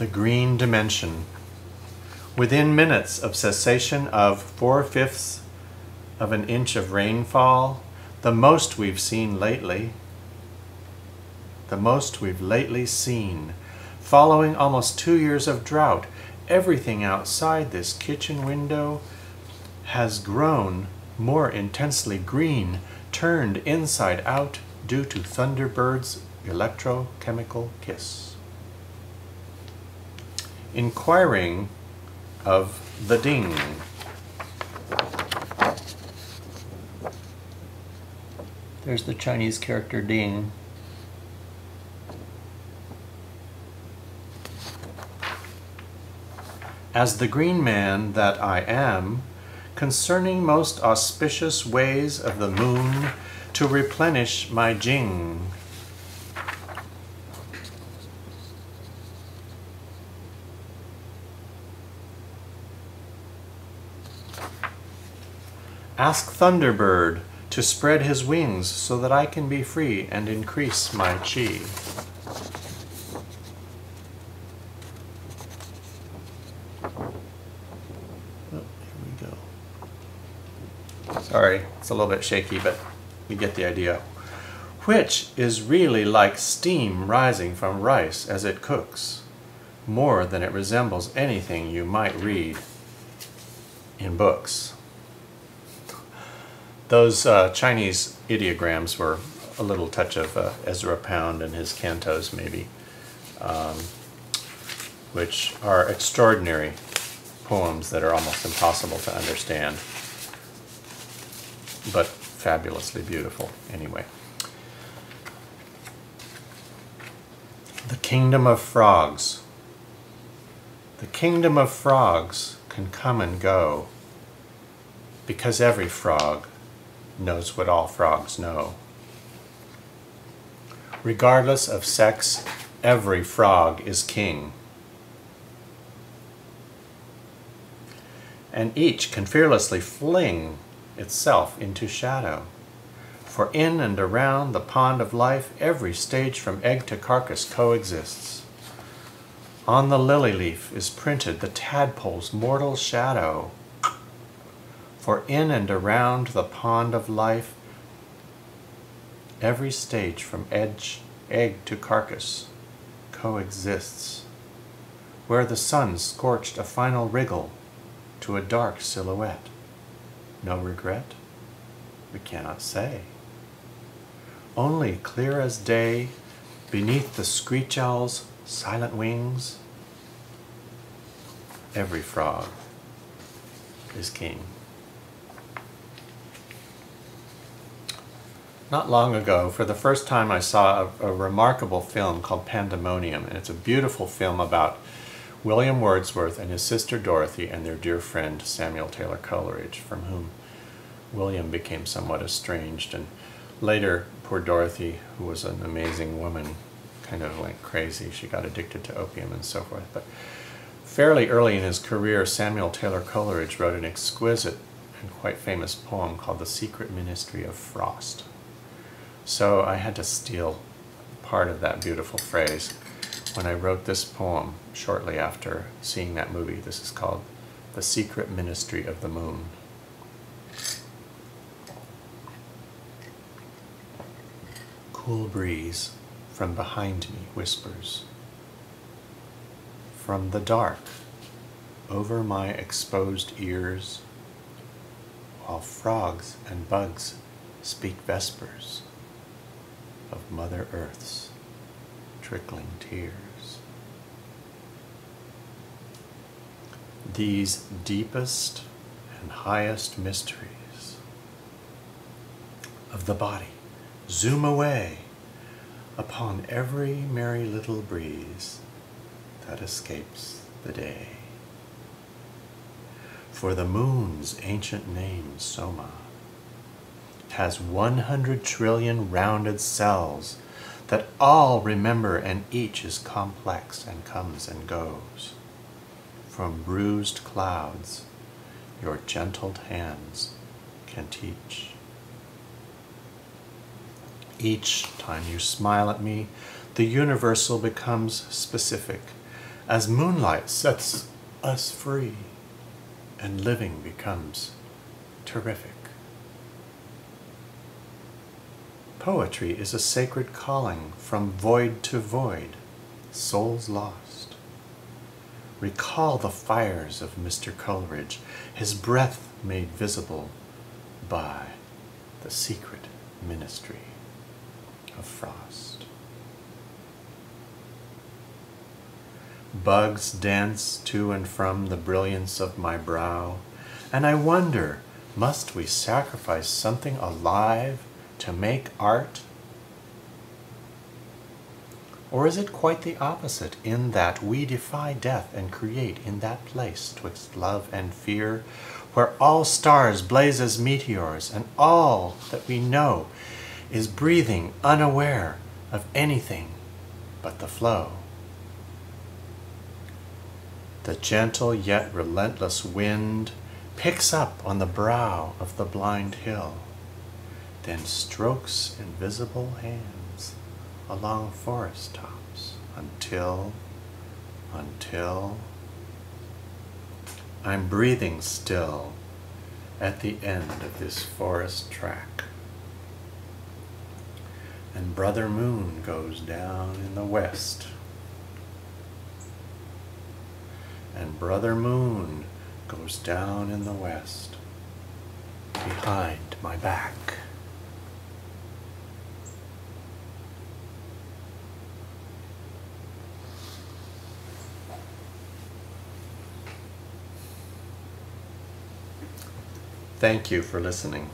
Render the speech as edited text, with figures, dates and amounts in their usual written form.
the green dimension. Within minutes of cessation of 4/5 of an inch of rainfall, the most we've seen lately, the most we've lately seen, following almost 2 years of drought, everything outside this kitchen window has grown more intensely green, turned inside out due to Thunderbird's electrochemical kiss. Inquiring of the ding. There's the Chinese character ding. As the green man that I am, concerning most auspicious ways of the moon to replenish my jing. Ask Thunderbird to spread his wings so that I can be free and increase my chi. Sorry, it's a little bit shaky, but you get the idea. Which is really like steam rising from rice as it cooks, more than it resembles anything you might read in books. Those Chinese ideograms were a little touch of Ezra Pound and his cantos, maybe, which are extraordinary poems that are almost impossible to understand, but fabulously beautiful anyway. The Kingdom of Frogs. The kingdom of frogs can come and go, because every frog knows what all frogs know. Regardless of sex, every frog is king. And each can fearlessly fling itself into shadow. For in and around the pond of life, every stage from egg to carcass coexists. On the lily leaf is printed the tadpole's mortal shadow. For in and around the pond of life, every stage from egg to carcass coexists, where the sun scorched a final wriggle to a dark silhouette. No regret? We cannot say. Only clear as day, beneath the screech owl's silent wings, every frog is king. Not long ago, for the first time, I saw a remarkable film called Pandemonium, and it's a beautiful film about William Wordsworth and his sister Dorothy and their dear friend Samuel Taylor Coleridge, from whom William became somewhat estranged, and later poor Dorothy, who was an amazing woman, kind of went crazy. She got addicted to opium and so forth. But fairly early in his career, Samuel Taylor Coleridge wrote an exquisite and quite famous poem called The Secret Ministry of Frost. So I had to steal part of that beautiful phrase when I wrote this poem shortly after seeing that movie. This is called The Secret Ministry of the Moon. Cool breeze from behind me whispers. From the dark, over my exposed ears, while frogs and bugs speak vespers of Mother Earth's trickling tears. These deepest and highest mysteries of the body zoom away upon every merry little breeze that escapes the day. For the moon's ancient name, Soma, has 100 trillion rounded cells that all remember, and each is complex and comes and goes. From bruised clouds, your gentled hands can teach. Each time you smile at me, the universal becomes specific, as moonlight sets us free and living becomes terrific. Poetry is a sacred calling from void to void, souls lost. Recall the fires of Mr. Coleridge, his breath made visible by the secret ministry of frost. Bugs dance to and from the brilliance of my brow, and I wonder, must we sacrifice something alive to make art? Or is it quite the opposite, in that we defy death and create in that place twixt love and fear, where all stars blaze as meteors, and all that we know is breathing unaware of anything but the flow? The gentle yet relentless wind picks up on the brow of the blind hill, then strokes invisible hands along forest tops until I'm breathing still at the end of this forest track. And Brother Moon goes down in the west. And Brother Moon goes down in the west, behind my back. Thank you for listening.